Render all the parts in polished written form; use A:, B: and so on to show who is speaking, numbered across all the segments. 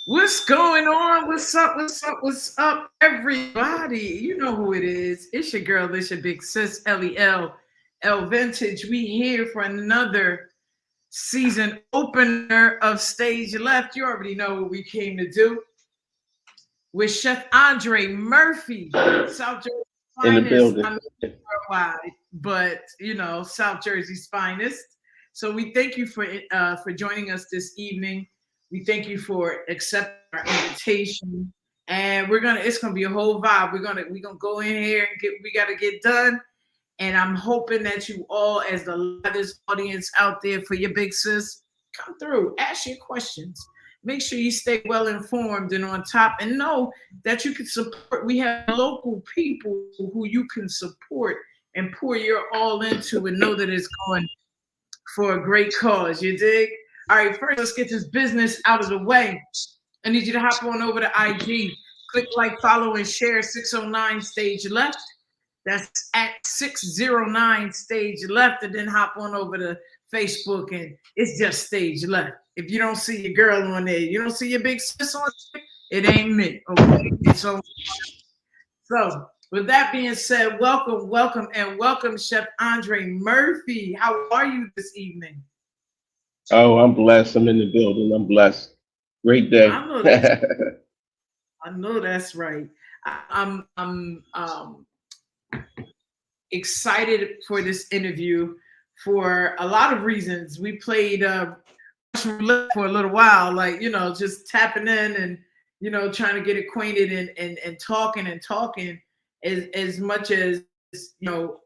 A: What's going on? What's up? What's up? What's up, everybody? You know who it is. It's your girl, it's your big sis, L Vintage. We here for another season opener of Stage Left. You already know what we came to do with Chef Andre Murphy, South Jersey's
B: in the
A: finest. I
B: building.
A: mean, worldwide, but South Jersey's finest. So we thank you for joining us this evening. We thank you for accepting our invitation, and it's gonna be a whole vibe. We're gonna go in here and we gotta get done. And I'm hoping that you all, as the loudest audience out there for your big sis, come through, ask your questions. Make sure you stay well informed and on top, and know that you can support. We have local people who you can support and pour your all into, and know that it's going for a great cause. You dig? All right, first let's get this business out of the way. I need you to hop on over to IG, click like, follow, and share 609 Stage Left. That's at 609 Stage Left, and then hop on over to Facebook, and it's just Stage Left. If you don't see your girl on there, you don't see your big sis on there, it ain't me. Okay. It's on. So with that being said, welcome, Chef Andre Murphy. How are you this evening?
B: Oh, I'm blessed. I'm in the building. I'm blessed. Great
A: I
B: day.
A: know that's I know that's right. I'm excited for this interview for a lot of reasons. We played Russian roulette for a little while, like just tapping in and trying to get acquainted and talking as much as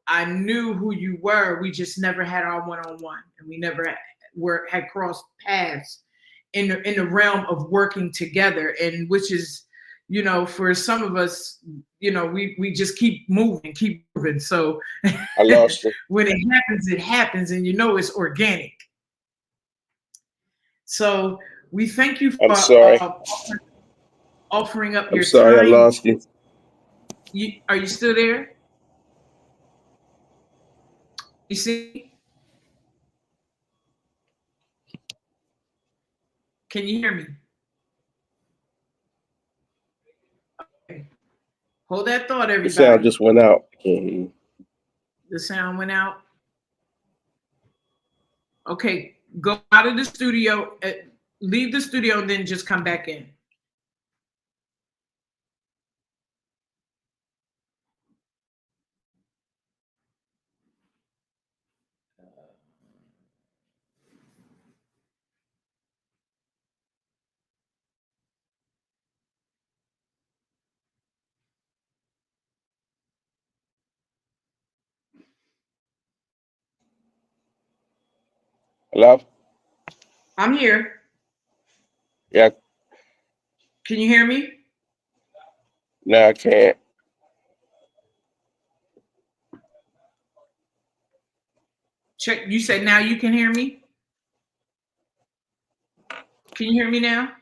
A: I knew who you were. We just never had our one-on-one, and we never had crossed paths in the realm of working together, and which is for some of us, we just keep moving. So
B: I lost you.
A: when it happens, and it's organic. So we thank you
B: I'm
A: for
B: sorry.
A: offering up
B: I'm
A: your
B: sorry. I
A: time.
B: lost you.
A: Are you still there? You see? Can you hear me? Okay. Hold that thought,
B: The sound
A: everybody.
B: just went out. I can't hear you.
A: The sound went out. Okay, go out of the studio, leave the studio, and then just come back in.
B: Hello?
A: I'm here.
B: Yeah.
A: Can you hear me?
B: No, I can't.
A: Check. You said now you can hear me. Can you hear me now?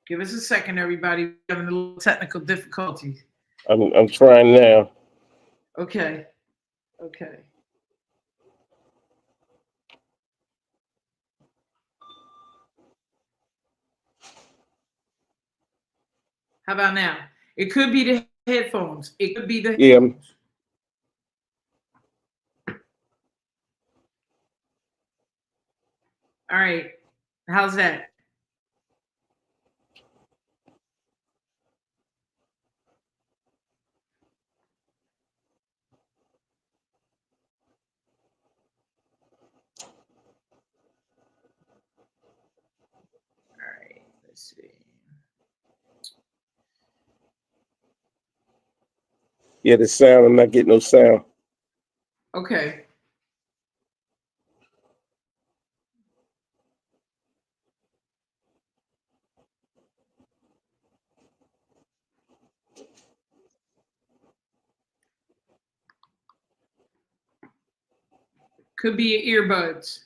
A: Give us a second, everybody. We're having a little technical difficulties.
B: I'm trying now.
A: Okay. Okay. How about now? It could be the headphones. It could be the
B: Yeah.
A: headphones. All right. How's that? All right. Let's see.
B: Yeah, the sound. I'm not getting no sound.
A: Okay. Could be your earbuds.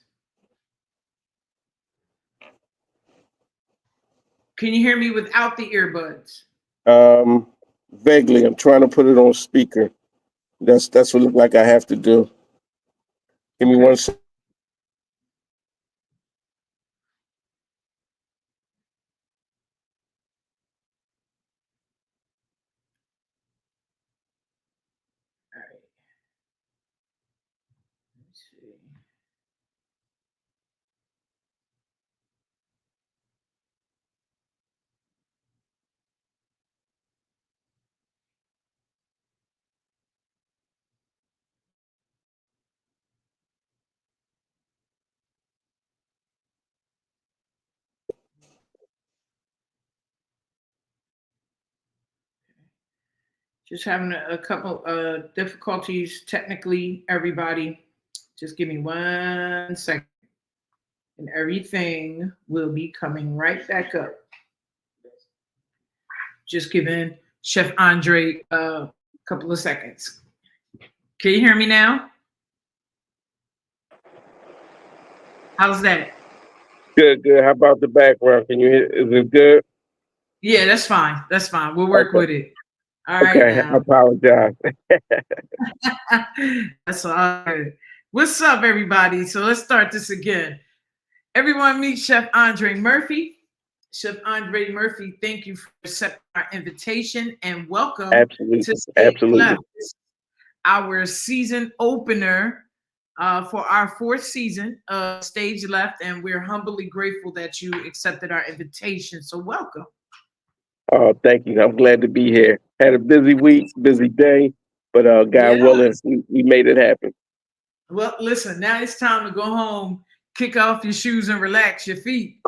A: Can you hear me without the earbuds?
B: Um, Vaguely. I'm trying to put it on speaker. That's what it look like I have to do. Give me one
A: Okay.
B: second.
A: see. Just having a couple difficulties technically, everybody. Just give me 1 second and everything will be coming right back up. Just giving Chef Andre a couple of seconds. Can you hear me now? How's that?
B: Good, good. How about the background? Can you hear? Is it good?
A: Yeah, that's fine. That's fine. We'll work
B: Okay.
A: with it. All right
B: Okay. I
A: now.
B: apologize.
A: That's all good. What's up, everybody? So let's start this again. Everyone meet Chef Andre Murphy. Chef Andre Murphy, thank you for accepting our invitation and welcome
B: Absolutely.
A: to Stage
B: Absolutely.
A: Left, our season opener for our fourth season of Stage Left. And we're humbly grateful that you accepted our invitation. So welcome.
B: Oh, thank you. I'm glad to be here. Had a busy week, busy day, but God willing,
A: Yes.
B: we made it happen.
A: Well, listen, now it's time to go home, kick off your shoes and relax your feet.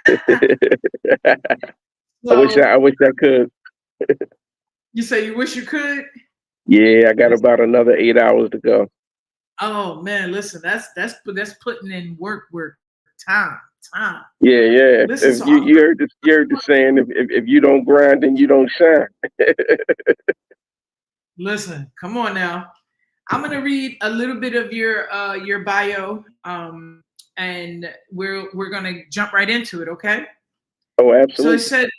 B: I
A: So
B: wish I could.
A: you say you wish you could?
B: Yeah, I got about another 8 hours to go.
A: Oh man, listen, that's putting in work, time, time.
B: Yeah, yeah.
A: Listen,
B: If
A: so
B: you heard the saying, if you don't grind, then you don't shine.
A: listen, come on now. I'm gonna read a little bit of your bio, and we're gonna jump right into it, okay?
B: Oh,
A: So it
B: absolutely.
A: said,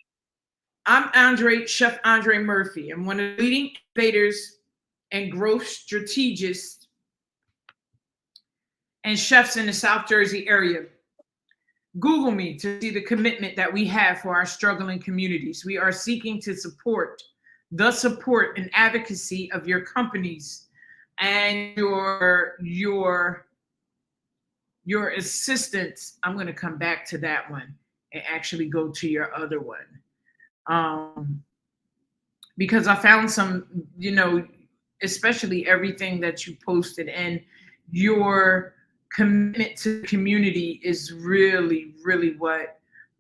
A: I'm Chef Andre Murphy. I'm one of the leading innovators and growth strategists and chefs in the South Jersey area. Google me to see the commitment that we have for our struggling communities. We are seeking to support the support and advocacy of your companies and your assistance. I'm going to come back to that one and actually go to your other one. Um, because I found some, especially everything that you posted and your commitment to the community is really, really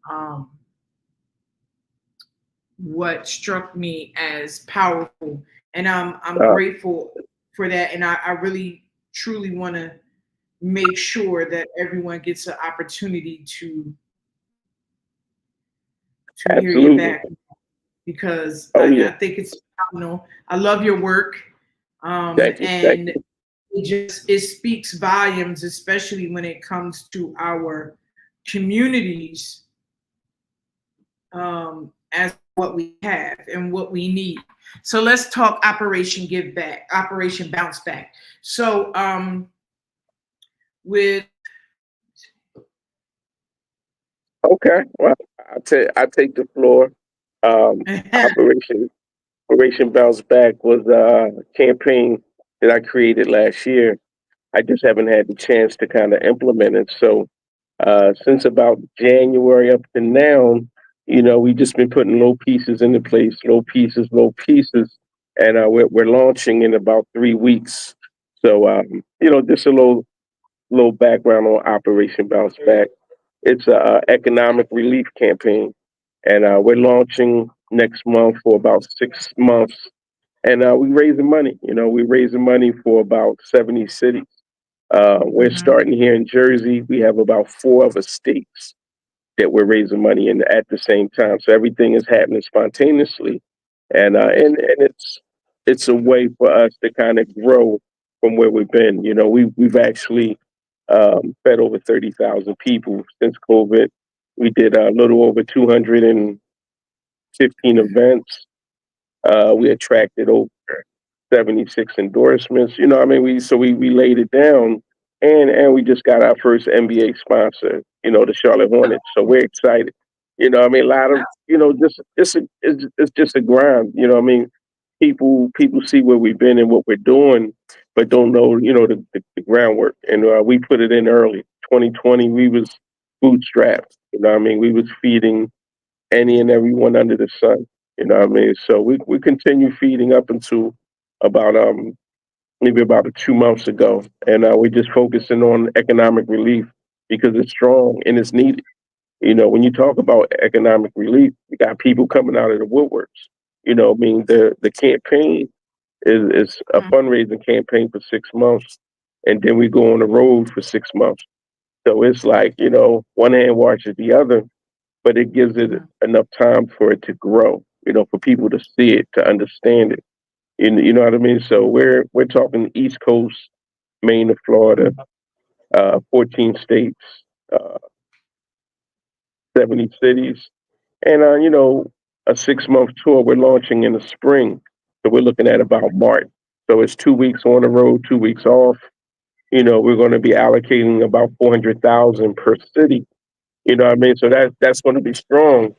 A: um, what struck me as powerful, and I'm
B: Uh,
A: grateful for that. And I really truly want to make sure that everyone gets an opportunity to hear you
B: Absolutely.
A: back because
B: Oh yeah.
A: I think it's phenomenal. I love your work,
B: Thank you. Thank
A: and
B: you.
A: it speaks volumes, especially when it comes to our communities, as what we have and what we need. So let's talk Operation Give Back, Operation Bounce Back. So with
B: Okay. Well, I take the floor. Operation Operation Bounce Back was a campaign that I created last year. I just haven't had the chance to kind of implement it. So since about January up to now, we just been putting little pieces into place, little pieces, and we're launching in about 3 weeks. So just a little background on Operation Bounce Back. It's a economic relief campaign, and we're launching next month for about 6 months. And we're raising money. We're raising money for about 70 cities. We're
A: Mhm.
B: starting here in Jersey. We have about four other states that we're raising money in at the same time. So everything is happening spontaneously, and it's a way for us to kind of grow from where we've been. We've actually fed over 30,000 people since COVID. We did a little over 215 events. We attracted over 76 endorsements. We laid it down, and we just got our first NBA sponsor. The Charlotte Hornets. So we're excited. A lot of just it's just a grind. People see where we've been and what we're doing, but don't know, the groundwork. And we put it in early. 2020, we was bootstrapped. You know what I mean? We was feeding any and everyone under the sun. You know what I mean? So we continue feeding up until about maybe about 2 months ago, and we're just focusing on economic relief because it's strong and it's needed. When you talk about economic relief, you got people coming out of the woodworks. I mean, the campaign is a
A: Mm,
B: fundraising campaign for 6 months, and then we go on the road for 6 months. So it's like, one hand washes the other, but it gives it
A: mm.
B: enough time for it to grow, for people to see it, to understand it. You know what I mean? So we're talking East Coast, Maine to Florida, 14 states, uh, 70 cities, and a 6 month tour. We're launching in the spring, so we're looking at about March. So it's 2 weeks on the road, 2 weeks off. We're going to be allocating about 400,000 per city. You know what I mean? So that's going to be strong.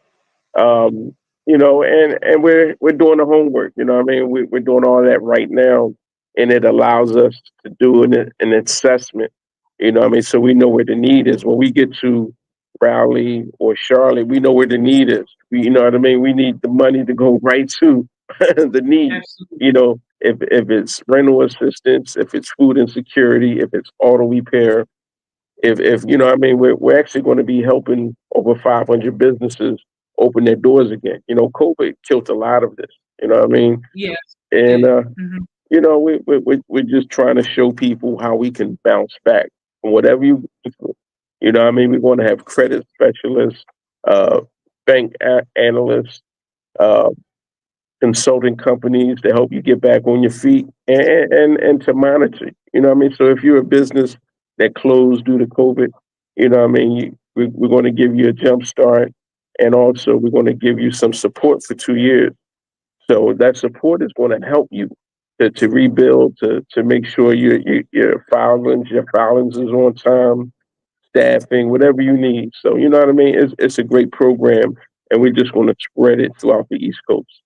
B: Um, and we're doing the homework. You know what I mean? We're doing all that right now, and it allows us to do an assessment. You know what I mean? So we know where the need is. When we get to Raleigh or Charlotte, we know where the need is. You know what I mean? We need the money to go right to the need.
A: Absolutely.
B: If it's rental assistance, if it's food insecurity, if it's auto repair, if you know what I mean, we're actually going to be helping over 500 businesses open their doors again. COVID killed a lot of this. You know what I mean?
A: Yes,
B: And
A: it. Mhm.
B: we're just trying to show people how we can bounce back from whatever you go through. You know what I mean? We want to have credit specialists, uh, bank analysts, uh, consulting companies to help you get back on your feet and to monitor. You know what I mean? So if you're a business that closed due to COVID, you know what I mean, we're going to give you a jump start, and also we're going to give you some support for 2 years. So that support is going to help you to rebuild, to make sure your filings is on time, staffing, whatever you need. So you know what I mean? It's a great program, and we're just going to spread it throughout the East Coast.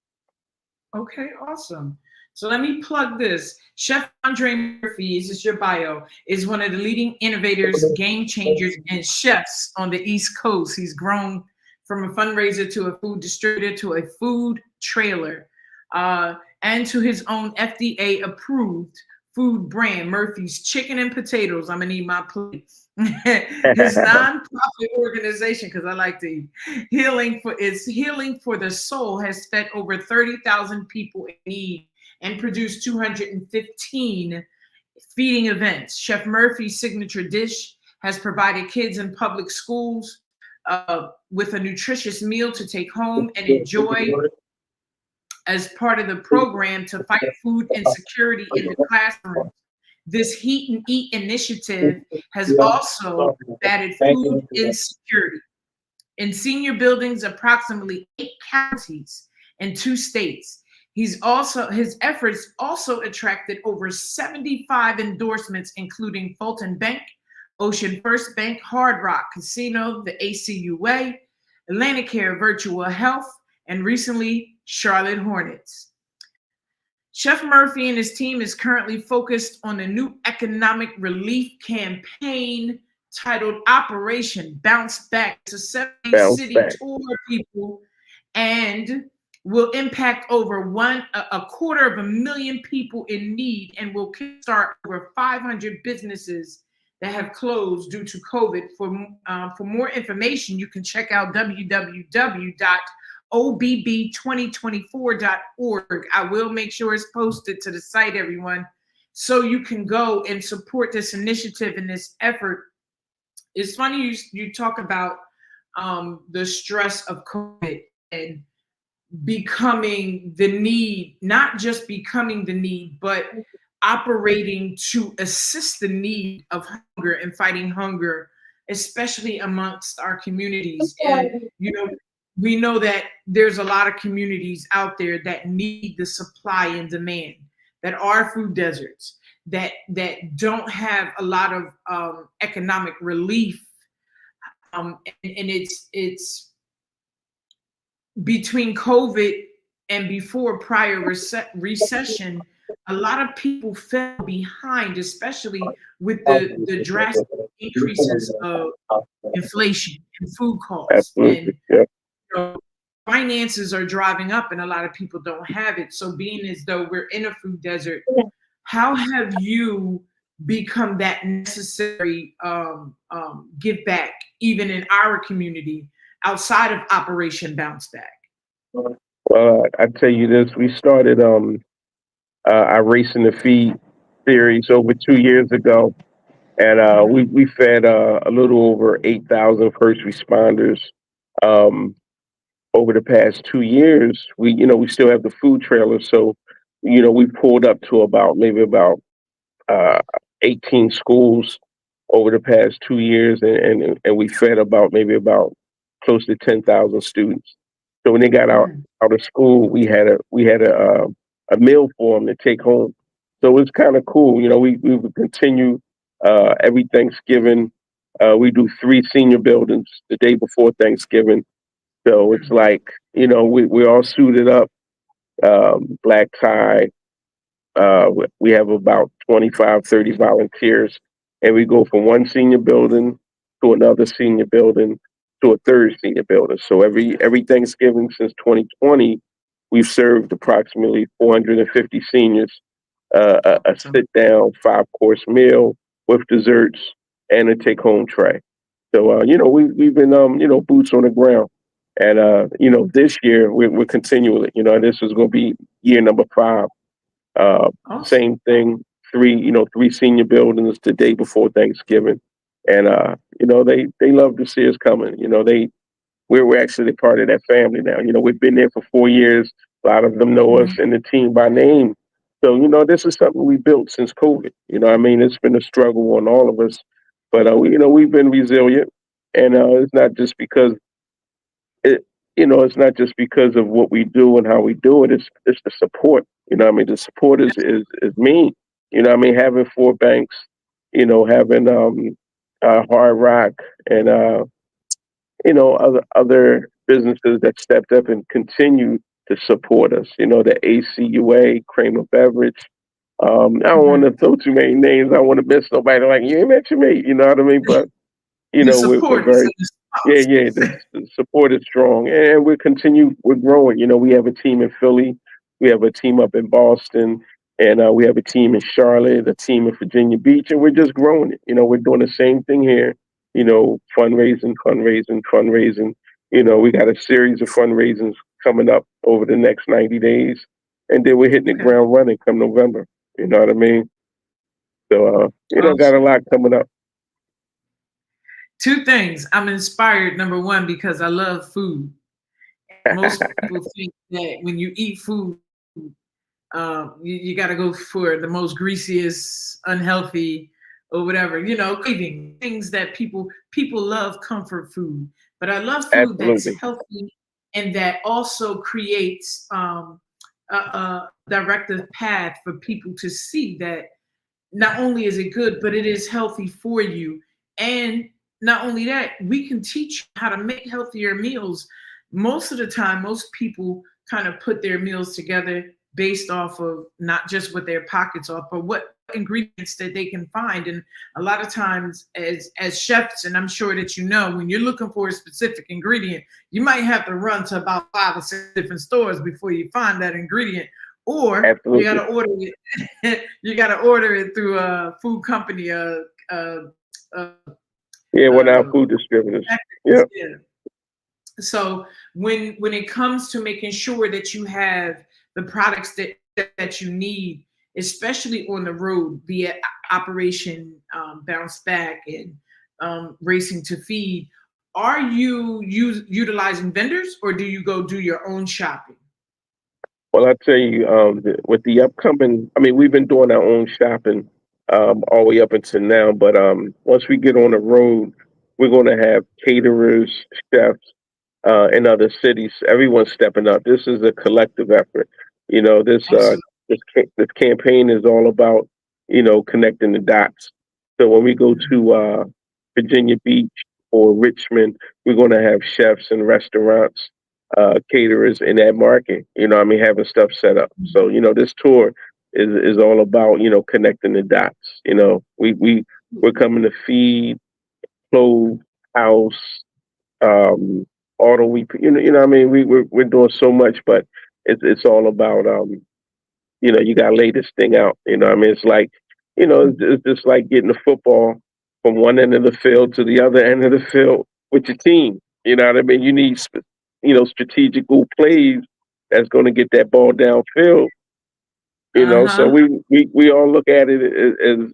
A: Okay, awesome. So let me plug this. Chef Andre Murphy, this is your bio, is one of the leading innovators, game changers, and chefs on the East Coast. He's grown from a fundraiser to a food distributor to a food trailer, and to his own FDA approved food brand, Murphy's Chicken and Potatoes. I'm gonna need my plate. His nonprofit organization, because I like to eat, Healing for the Soul has fed over 30,000 people in need and produced 215 feeding events. Chef Murphy's signature dish has provided kids in public schools with a nutritious meal to take home and enjoy as part of the program to fight food insecurity in the classroom. This Heat and Eat initiative has also batted food insecurity in senior buildings, approximately 8 counties in 2 states. His efforts also attracted over 75 endorsements, including Fulton Bank, Ocean First Bank, Hard Rock Casino, the ACUA, Atlanticare Virtual Health, and recently Charlotte Hornets. Chef Murphy and his team is currently focused on a new economic relief campaign titled Operation Bounce Back. It's a 7
B: Bounce
A: city
B: back.
A: tour, people, and will impact over a quarter of a million people in need and will kickstart over 500 businesses that have closed due to COVID. For more information, you can check out www.obb2024.org. I will make sure it's posted to the site, everyone, so you can go and support this initiative and this effort. It's funny you talk about the stress of COVID and becoming the need, not just becoming the need, but operating to assist the need of hunger and fighting hunger, especially amongst our communities. And, we know that there's a lot of communities out there that need the supply and demand, that are food deserts, that don't have a lot of economic relief. And it's between COVID and before prior recession, a lot of people fell behind, especially with the drastic increases of inflation and food costs.
B: Absolutely.
A: And
B: Yeah.
A: you know, finances are driving up and a lot of people don't have it. So being as though we're in a food desert, how have you become that necessary give back even in our community outside of Operation Bounce Back?
B: Well, I tell you this, we started our Racing the Feed series over 2 years ago, and
A: Mhm.
B: we fed a little over 8,000 first responders. Um, Over the past 2 years, we still have the food trailer, so we pulled up to about maybe about uh, 18 schools over the past 2 years, and we fed about maybe about close to 10,000 students. So when they got
A: Mm.
B: out of school, we had a meal for them to take home. So it's kind of cool. We would continue every Thanksgiving. We do three senior buildings the day before Thanksgiving. So it's
A: Mm.
B: like we're all suited up, black tie, we have about 25, 30 volunteers, and we go from one senior building to another senior building to a third senior building. So every Thanksgiving since 2020, we've served approximately 450 seniors a
A: Awesome.
B: sit down 5 course meal with desserts and a take home tray. So we've been boots on the ground, and this year we're continuing. This is going to be year number 5. uh,
A: Awesome.
B: Same thing, three senior buildings the day before Thanksgiving, and they love to see us coming. We're actually part of that family now. We've been there for 4 years. A lot of them know us
A: Mhm.
B: and the team by name. So this is something we built since COVID. I mean, it's been a struggle on all of us, but we've been resilient, and it's not just because it it's not just because of what we do and how we do it. It's the support. I mean, the support is me. I mean, having four banks, having Hard Rock and other businesses that stepped up and continue to support us. The ACUA, Kramer Beverage. I don't want
A: Mhm.
B: to throw too many names. I don't want to miss nobody. Like you ain't mention me. You know what I mean? But
A: The
B: we're
A: support is
B: very
A: in the
B: yeah, yeah. The support is strong, and we continue. We're growing. We have a team in Philly, we have a team up in Boston, and we have a team in Charlotte, a team in Virginia Beach, and we're just growing it. We're doing the same thing here. Fundraising, fundraising, fundraising. We got a series of fundraisings coming up over the next 90 days, and then we're hitting the
A: okay.
B: ground running come November. You know what I mean? So, got a
A: Awesome.
B: lot coming up.
A: Two things. I'm inspired, number one, because I love food. Most people think that when you eat food, you got to go for the most greasiest, unhealthy, or whatever. Craving things that people love comfort food, but I love food that's
B: Absolutely,
A: healthy and that also creates a directive path for people to see that not only is it good, but it is healthy for you. And not only that, we can teach you how to make healthier meals. Most of the time, most people kind of put their meals together based off of not just what their pockets are, but what ingredients that they can find. And a lot of times, as chefs, and I'm sure that when you're looking for a specific ingredient, you might have to run to about 5 or 6 different stores before you find that ingredient, or you got
B: absolutely.
A: to order it. You got to order it through a food company, uh, uh,
B: Yeah, we're now
A: uh,
B: food distributors. Yeah,
A: yeah. So when it comes to making sure that you have the products that you need, especially on the road, via Operation Bounce Back and Racing to Feed, are you utilizing vendors or do you go do your own shopping?
B: well, I tell you, with the upcoming, I mean, we've been doing our own shopping all the way up until now, but once we get on the road, we're going to have caterers, chefs, in other cities. Everyone's stepping up. This is a collective effort. You know, this uh,
A: Absolutely.
B: this campaign is all about connecting the dots. So when we go to Virginia Beach or Richmond, we're going to have chefs and restaurants, caterers in that market. I mean, having stuff set up. So this tour is all about, connecting the dots. We're coming to feed, clothes, house, um, auto. What I mean, we're doing so much, but it's all about, you got to lay this thing out. What I mean, it's like, it's just like getting the football from one end of the field to the other end of the field with your team. You know what I mean? You need, strategical plays that's going to get that ball downfield. So
A: Uh-huh.
B: we all look at it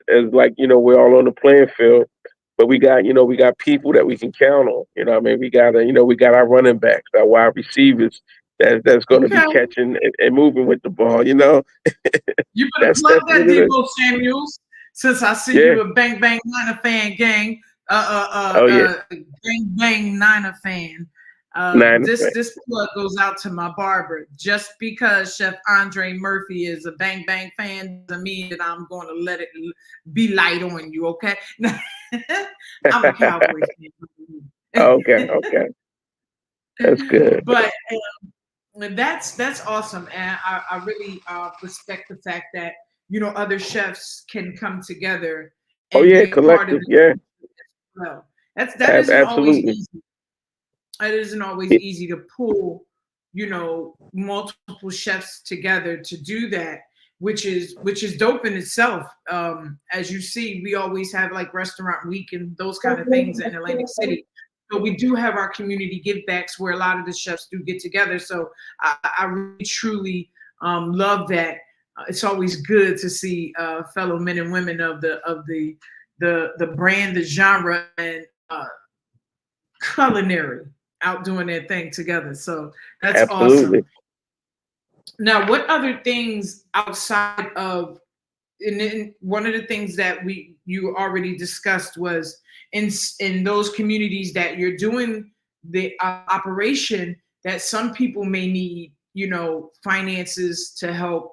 B: as like, we're all on the playing field, but we got people that we can count on. What I mean, we got our running backs, our wide receivers that's going to be
A: Okay.
B: catching and moving with the ball.
A: You better
B: That's
A: plug
B: what
A: that,
B: it is.
A: Debo Samuels, since I see
B: Yeah.
A: you a Bang Bang Niner fan gang.
B: Oh yeah.
A: Bang Bang Niner fan.
B: Nine.
A: This plug goes out to my barber. Just because Chef Andre Murphy is a Bang Bang fan doesn't mean that I'm going to let it be light on you. Okay, I'm a Cowboy
B: Okay.
A: fan.
B: Okay. That's good.
A: But that's awesome, and I really respect the fact that other chefs can come together
B: Oh
A: and
B: yeah.
A: be a part of
B: Collective.
A: it
B: Yeah.
A: as well. That isn't always
B: Absolutely.
A: easy. It isn't always easy to pull multiple chefs together to do that, which is dope in itself. As you see, we always have like restaurant week and those kind of things in Atlantic City, but we do have our community give backs where a lot of the chefs do get together. So I really truly love that. It's always good to see fellow men and women of the brand, the genre, and culinary out doing their thing together. So that's
B: Absolutely.
A: awesome. Now, what other things outside of, and then one of the things that you already discussed was in those communities that you're doing the operation, that some people may need finances to help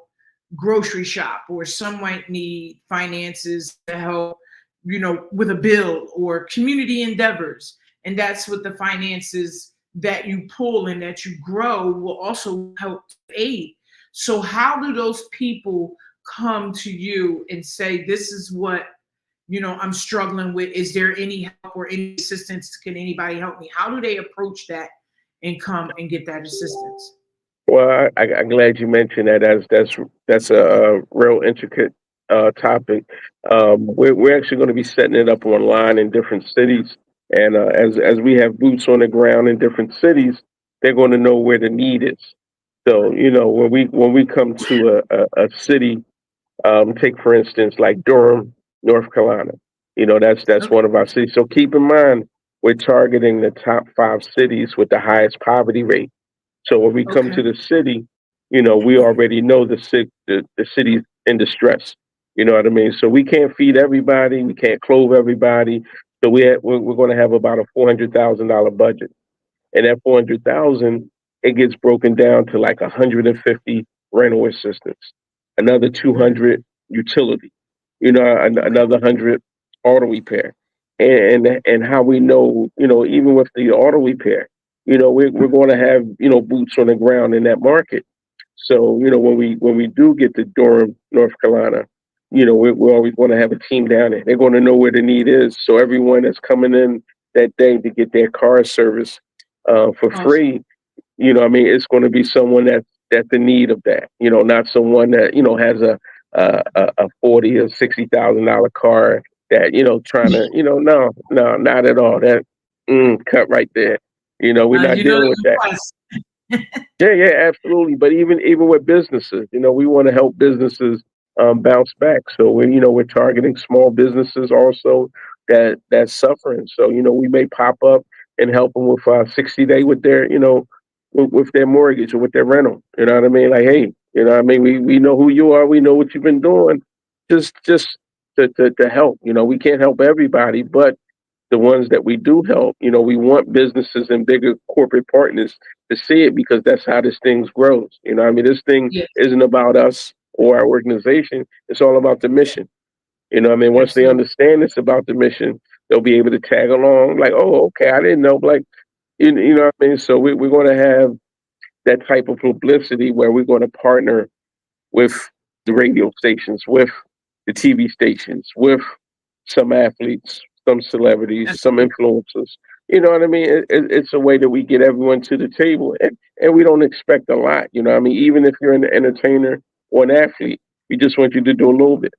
A: grocery shop, or some might need finances to help with a bill or community endeavors, and that's what the finances that you pull and that you grow will also help aid. So how do those people come to you and say, this is what I'm struggling with? Is there any help or any assistance? Can anybody help me? How do they approach that and come and get that assistance?
B: Well, I'm glad you mentioned that. That's a real intricate topic. We're actually going to be setting it up online in different cities, and as we have boots on the ground in different cities, they're going to know where the need is. So when we come to a city, take for instance like Durham, North Carolina. That's
A: Okay.
B: one of our cities. So keep in mind we're targeting the top 5 cities with the highest poverty rate. So when we come
A: Okay.
B: to the city, we already know the city's in distress. You know what I mean? So we can't feed everybody. We can't clothe everybody. So we're going to have about a $400,000 budget, and that 400,000, it gets broken down to like 150 rental assistance, another
A: Mhm.
B: 200 utility,
A: Okay.
B: another 100 auto repair, and how we know, even with the auto repair, we're going to have boots on the ground in that market. So when we do get to Durham, North Carolina, we're always going to have a team down there. They're going to know where the need is. So everyone that's coming in that day to get their car service for
A: Awesome.
B: free, I mean, it's going to be someone that's in need of that. Not someone that has a 40 or 60 thousand dollar car that trying to no, no, not at all. That cut right there. We're not
A: You know
B: dealing with
A: the
B: that.
A: request.
B: Yeah, yeah, absolutely. But even with businesses, we want to help businesses bounce back. So we're targeting small businesses also that's suffering. So we may pop up and help them with 60 day with their with their mortgage or with their rental. You know what I mean? Like, hey, what I mean? We know who you are. We know what you've been doing. Just to help. We can't help everybody, but the ones that we do help, we want businesses and bigger corporate partners to see it, because that's how this thing grows. I mean, this thing
A: Yes,
B: isn't about us or our organization. It's all about the mission. I mean, once they
A: absolutely.
B: understand it's about the mission, they'll be able to tag along like, oh, okay, I didn't know. Like, you know what I mean? So we're going to have that type of publicity where we're going to partner with the radio stations, with the TV stations, with some athletes, some celebrities, some
A: Absolutely.
B: influencers. You know what I mean? It's a way that we get everyone to the table, and we don't expect a lot. You know what I mean? Even if you're an entertainer or an athlete, we just want you to do a little bit.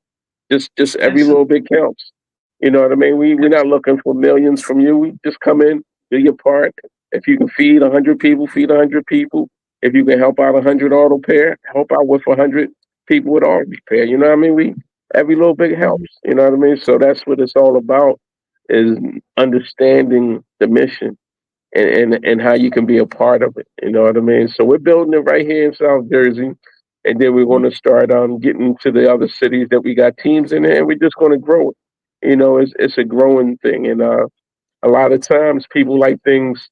B: Just every
A: Absolutely.
B: little bit counts. You know what I mean? We're not looking for millions from you. We just come in, do your part. If you can feed 100 people, feed 100 people. If you can help out 100 auto pair, help out with 100 people with auto repair. You know what I mean? We every little bit
A: Mhm.
B: helps. You know what I mean? So that's what it's all about, is understanding the mission and how you can be a part of it. You know what I mean? So we're building it right here in South Jersey, and then we're going to start getting to the other cities that we got teams in there, and we're just going to grow it. You know, it's a growing thing, and a lot of times people like things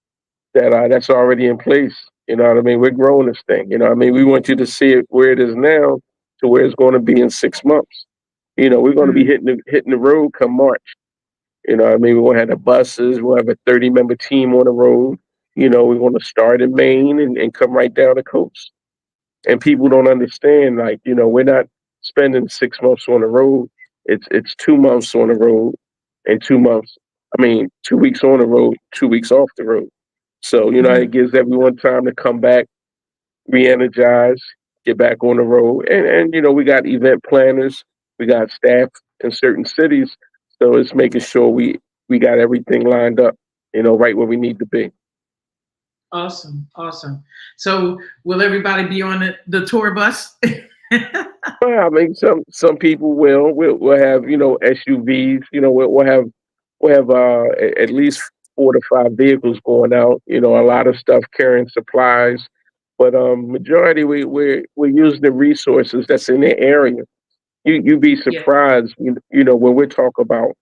B: that's already in place. You know what I mean? We're growing this thing. You know what I mean? We want you to see it where it is now to where it's going to be in 6 months. You know, we're going to be
A: Mm.
B: hitting the road come March. You know what I mean? We're gonna have the buses, we'll have a 30-member team on the road. You know, we're gonna start in Maine and come right down the coast. And people don't understand, like, you know, we're not spending 6 months on the road. It's 2 months on the road and 2 months, I mean, 2 weeks on the road, 2 weeks off the road. So, you know, it
A: Mhm.
B: gives everyone time to come back, re-energize, get back on the road. And you know, we got event planners, we got staff in certain cities. So it's making sure we got everything lined up, you know, right where we need to be.
A: Awesome. Awesome. So will everybody be on the tour bus?
B: Well, I mean, some people we'll have, you know, SUVs. You know, we'll have at least 4 to 5 vehicles going out. You know, a lot of stuff carrying supplies, but majority we're using the resources that's in the area. You'd be
A: Yeah.
B: surprised, you know, when we talk about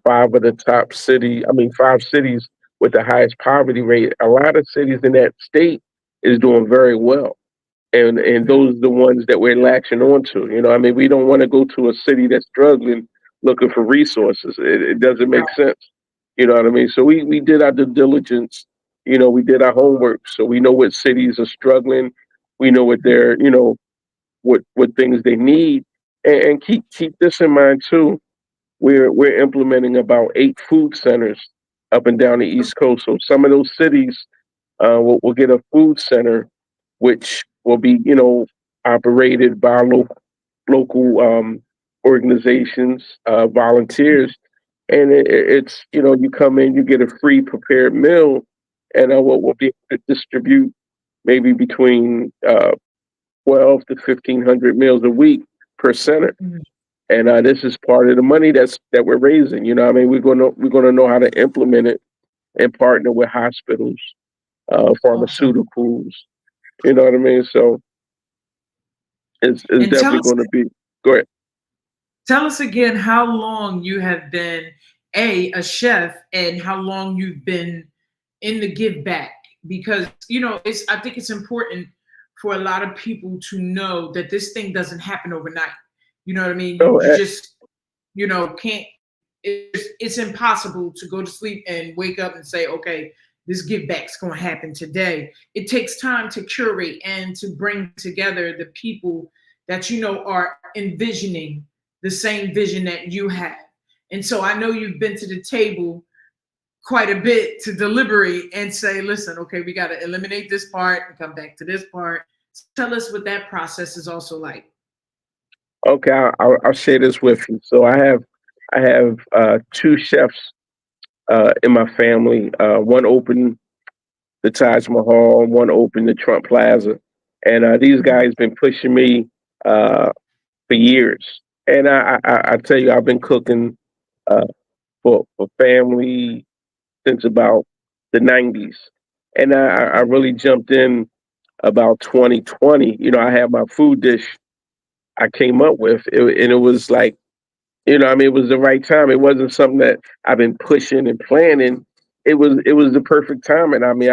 B: five of the top city, I mean, 5 cities with the highest poverty rate. A lot of cities in that state is doing very well, and
A: Mhm.
B: those are the ones that we're latching onto. You know, I mean, we don't want to go to a city that's struggling looking for resources. It doesn't make
A: Right.
B: sense. You know what I mean? So we did our due diligence. You know, we did our homework, so we know what cities are struggling. We know what
A: Mhm.
B: they're, you know, what things they need, and keep this in mind too. We're implementing about 8 food centers up and down the East Coast. So some of those cities will get a food center, which will be, you know, operated by local organizations, volunteers, and it's, you know, you come in, you get a free prepared meal, and what we'll be able to distribute maybe between 1,200 to 1,500 meals a week per center.
A: Mhm.
B: And this is part of the money that we're raising. You know, what I mean, we're gonna know how to implement it and partner with hospitals,
A: Awesome.
B: pharmaceuticals. You know what I mean? So it's
A: And
B: definitely going to be. Go ahead.
A: tell us again how long you have been a chef and how long you've been in the give back, because it's I think it's important for a lot of people to know that this thing doesn't happen overnight. You know what I mean? you,
B: Oh,
A: you just can't. It's impossible to go to sleep and wake up and say, okay, this give back's going to happen today. It takes time to curate and to bring together the people that are envisioning the same vision that you have. And so I know you've been to the table quite a bit to deliberate and say, listen, okay, we got to eliminate this part and come back to this part. Tell us what that process is also like.
B: okay. I'll share this with you. So I have 2 chefs in my family. One opened the Taj Mahal, one opened the Trump Plaza, and these
A: Mhm.
B: guys been pushing me uh, for years. And I tell you, I've been cooking uh, for family since about the '90s, and I really jumped in about 2020. You know, I had my food dish I came up with, and it was like, you know, I mean, it was the right time. It wasn't something that I've been pushing and planning. It was the perfect time, and I mean,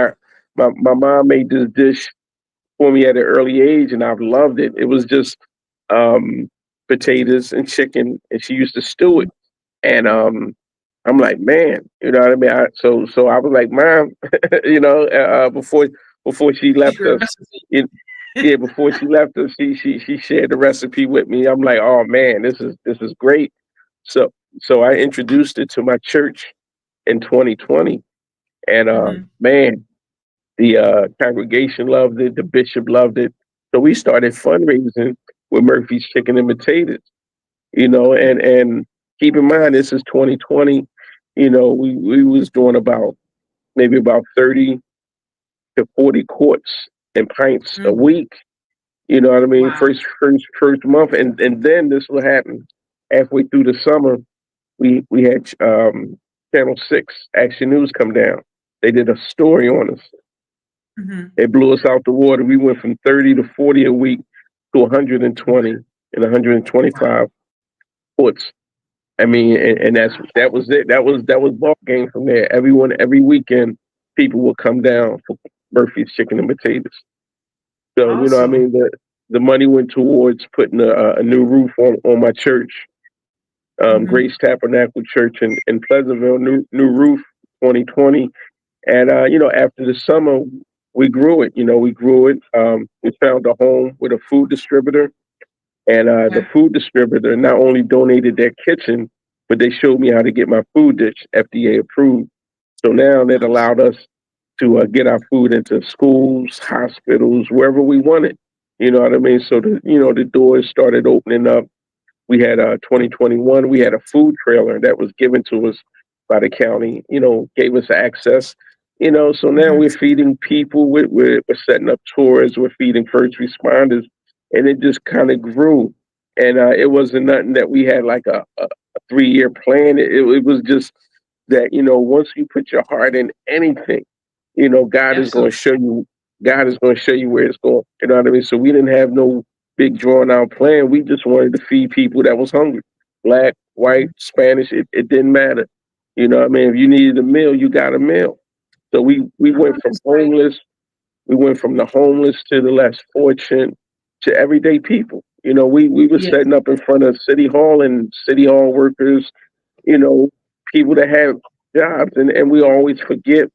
B: my mom made this dish for me at an early age, and I've loved it. It was just um, potatoes and chicken, and she used to stew it. And I'm like, man, you know what I mean? So I was like, Mom, you know, before she left
A: Secret
B: us,
A: recipe.
B: yeah, before she left us, she shared the recipe with me. I'm like, oh man, this is great. So so I introduced it to my church in 2020, and
A: Hmm.
B: man, the congregation loved it. The bishop loved it. So we started fundraising with Murphy's Chicken and Potatoes. And keep in mind this is 2020. We was doing about maybe about 30 to 40 quarts and pints a
A: Hmm.
B: week. You know what I mean?
A: Wow.
B: First month, and then this will happen halfway through the summer. We had Channel Six Action News come down. They did a story on us.
A: Hmm.
B: It blew us out the water. We went from 30 to 40 a week to 120 and
A: Wow.
B: 125 quarts. I mean, and that was it. That was ball game from there. Every weekend, people would come down for Murphy's Chicken and Potatoes. So I
A: Awesome.
B: mean, the money went towards putting a new roof on my church,
A: Hmm.
B: Grace Tabernacle Church in Pleasantville. New roof, 2020. And after the summer, we grew it. We grew it. We found a home with a food distributor, and the
A: Okay.
B: food distributor not only donated their kitchen, but they showed me how to get my food dish FDA approved. So now that
A: Awesome.
B: allowed us to get our food into schools, hospitals, wherever we wanted. You know what I mean? So the doors started opening up. We had 2021. We had a food trailer that was given to us by the county. Gave us access. So now
A: Hmm.
B: we're feeding people. We're setting up tours. We're feeding first responders, and it just kind of grew. And it wasn't nothing that we had like a 3-year plan. It was just that once you put your heart in anything, God is going
A: Absolutely.
B: to show you. God is going to show you where it's going. You know what I mean? So we didn't have no big drawn out plan. We just wanted to feed people that was hungry, black, white, Spanish. It didn't matter. You know what I mean? If you needed a meal, you got a meal. So we
A: Oh,
B: went from
A: that's great.
B: homeless. We went from the homeless to the less fortunate to everyday people. We were
A: Yes.
B: setting up in front of City Hall and City Hall workers, you know, people that have jobs. And we always forget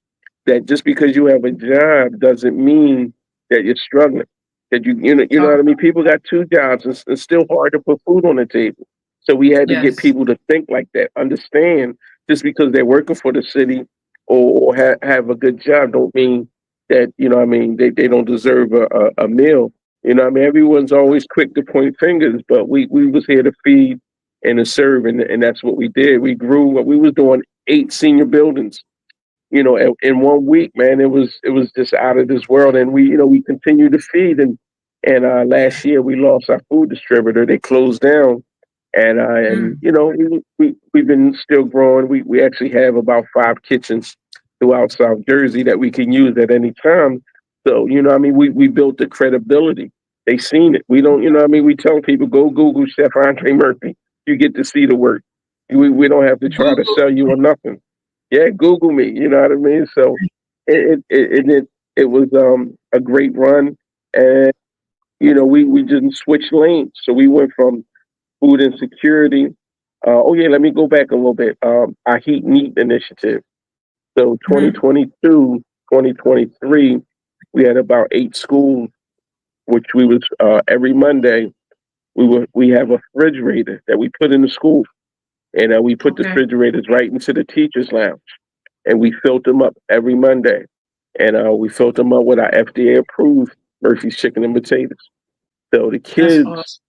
B: that just because you have a job doesn't mean that you're struggling. That you know
A: Talk
B: what I mean?
A: about
B: People got two jobs and it's still hard to put food on the table. So we had
A: it.
B: to get
A: Yes.
B: people to think like that, understand just because they're working for the city or have a good job don't mean that, what I mean, they don't deserve a meal. I mean, everyone's always quick to point fingers, but we was here to feed and to serve, and that's what we did. We grew. We was doing 8 senior buildings, in one week, man. It was just out of this world, and we continued to feed, and
A: Yeah.
B: last year we lost our food distributor. They closed down, and
A: Mm.
B: we've been still growing. We actually have about 5 kitchens throughout South Jersey that we can use at any time. So I mean, we built the credibility. They seen it. We don't, I mean, we tell people go Google Chef Andre Murphy. You get to see the work. We don't have to try to
A: Google.
B: sell you or nothing. Yeah, Google me. You know what I mean? So it was a great run, and we didn't switch lanes. So we went from food insecurity. Oh yeah, let me go back a little bit. Our Heat Meat initiative. So
A: Hmm.
B: 2022, 2023, we had about 8 schools, which we was every Monday we have a refrigerator that we put in the school, and we put the
A: Okay.
B: refrigerators right into the teachers' lounge, and we filled them up every Monday, and we filled them up with our FDA approved Murphy's Chicken and Potatoes. So the
A: That's
B: kids,
A: awesome.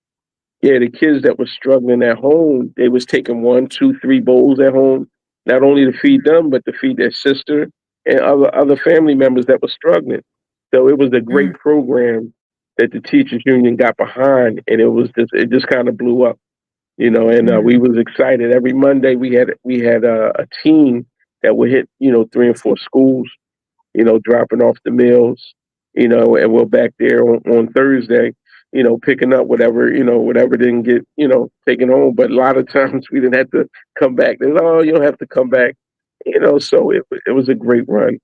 B: yeah, the kids that were struggling at home, they was taking 1, 2, 3 bowls at home, not only to feed them, but to feed their sister and other family members that were struggling. So it was a great
A: Mm.
B: program that the teachers union got behind, and it just kind of blew up, and we
A: Mm.
B: was excited. Every Monday we had a team that would hit 3 and 4 schools, dropping off the meals, and we're back there on Thursday, picking up whatever didn't get, taken home. But a lot of times we didn't have to come back. They said, oh, you don't have to come back, so it was a great run.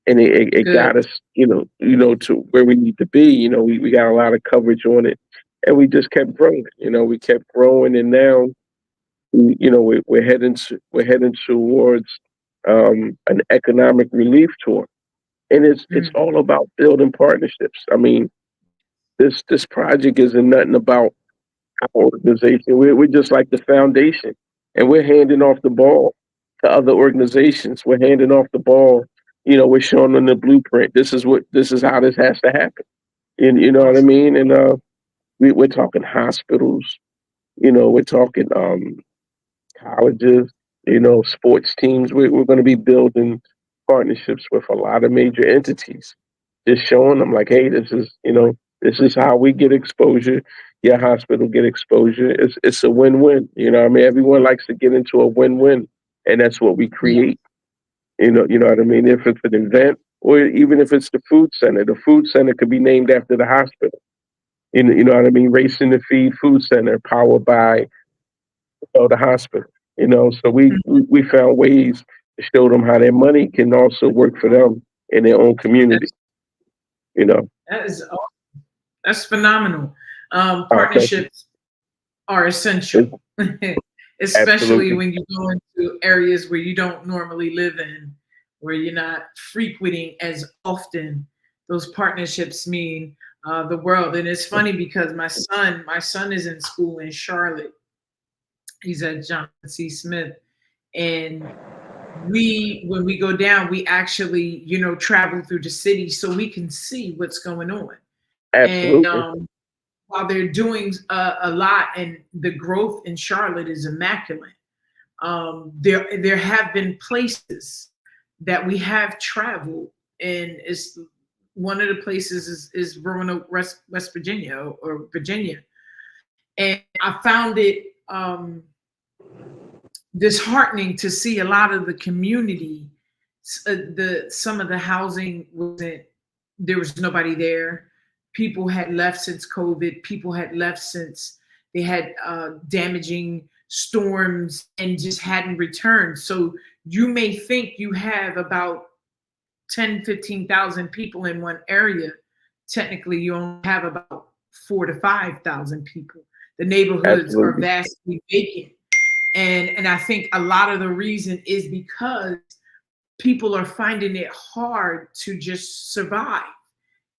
B: And it
A: Good.
B: got us, to where we need to be. We got a lot of coverage on it, and we just kept growing. We kept growing, and now, we're heading towards an economic relief tour, and it's
A: Mm.
B: all about building partnerships. I mean, this project isn't nothing about our organization. We're just like the foundation, and we're handing off the ball to other organizations. We're handing off the ball. We're showing them the blueprint. This is how this has to happen. And you know what I
A: Awesome.
B: mean? And we're talking hospitals. We're talking colleges. Sports teams. We're going to be building partnerships with a lot of major entities. Just showing them like, hey, this is how we get exposure. Your hospital get exposure. It's a win-win. I mean, everyone likes to get into a win-win, and that's what we
A: Yeah.
B: create. You know what I mean? If it's an event, or even if it's the food center could be named after the hospital. You know what I mean? Racing the Feed Food Center, powered by the hospital. So we found ways to show them how their money can also work for them in their own community.
A: That's
B: You know,
A: that is aw- that's phenomenal.
B: thank you.
A: Partnerships are essential, especially
B: Absolutely,
A: when you go into areas where you don't normally live in, where you're not frequenting as often. Those partnerships mean the world. And it's funny because my son is in school in Charlotte. He's at Johnson C. Smith, and when we go down, we actually travel through the city so we can see what's going on. And
B: absolutely,
A: while they're doing a lot, and the growth in Charlotte is immaculate. There have been places that we have traveled, and it's one of the places is Roanoke, West Virginia, or Virginia, and I found it disheartening to see a lot of the community. The Some of the housing wasn't, there was nobody there. People had left since COVID. People had left since they had damaging storms and just hadn't returned. So you may think you have about 10, 15,000 people in one area. Technically, you only have about 4 to 5,000 people. The neighborhoods are
B: absolutely,
A: vastly vacant. And I think a lot of the reason is because people are finding it hard to just survive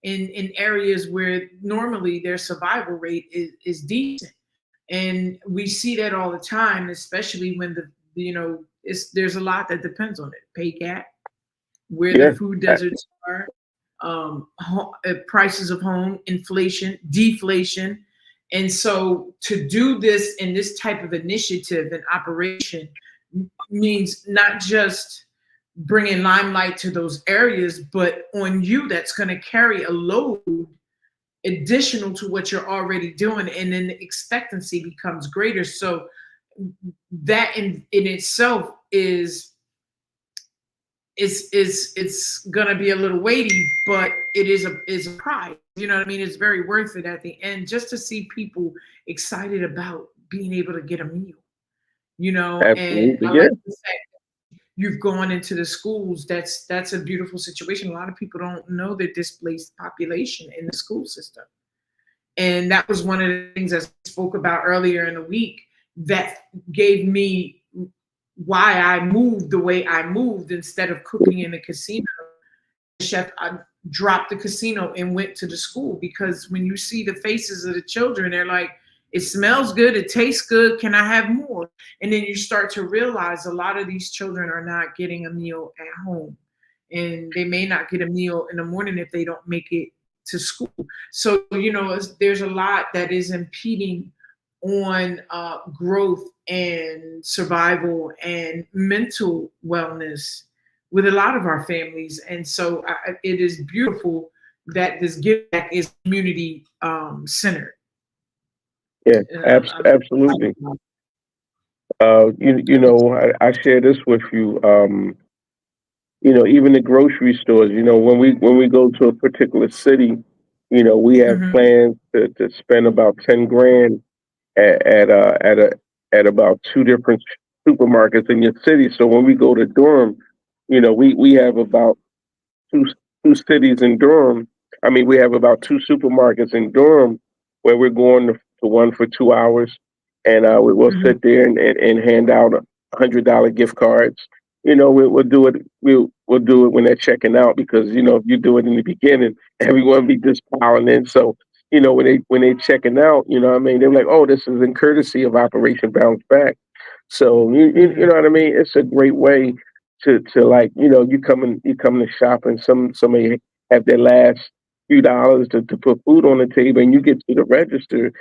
A: in areas where normally their survival rate is decent. And we see that all the time, especially when there's a lot that depends on it. Pay gap, where the
B: yeah,
A: food
B: a-
A: deserts are, prices of home, inflation, deflation. And so to do this in this type of initiative and operation means not just bringing limelight to those areas, but on you, that's going to carry a load additional to what you're already doing. And then the expectancy becomes greater. So that in itself it's gonna be a little weighty, but it is a prize. You know what I mean? It's very worth it at the end, just to see people excited about being able to get a meal. And
B: absolutely,
A: I
B: yeah,
A: like the fact you've gone into the schools. That's a beautiful situation. A lot of people don't know the displaced population in the school system. And that was one of the things I spoke about earlier in the week that gave me why I moved the way I moved. Instead of cooking in a casino, chef, I dropped the casino and went to the school, because when you see the faces of the children, they're like, it smells good, it tastes good, can I have more? And then you start to realize a lot of these children are not getting a meal at home, and they may not get a meal in the morning if they don't make it to school. So there's a lot that is impeding on growth and survival and mental wellness with a lot of our families. And so it is beautiful that this give back is community centered.
B: yeah,
A: I
B: absolutely. I share this with you. Even the grocery stores. When we go to a particular city, we have
A: Mhm.
B: plans to spend about 10 grand at about two different supermarkets in your city. So when we go to Durham, we have about two cities in Durham. I mean, we have about two supermarkets in Durham where we're going to one for 2 hours, and we will
A: Mhm.
B: sit there and hand out $100 gift cards. We'll do it. We'll do it when they're checking out, because if you do it in the beginning, everyone be just piling in. So when they checking out, what I mean, they're like, oh, this is in courtesy of Operation Bounce Back. So you
A: Yeah.
B: know what I mean? It's a great way to like, you coming to shop and somebody have their last few dollars to put food on the table and you get to the register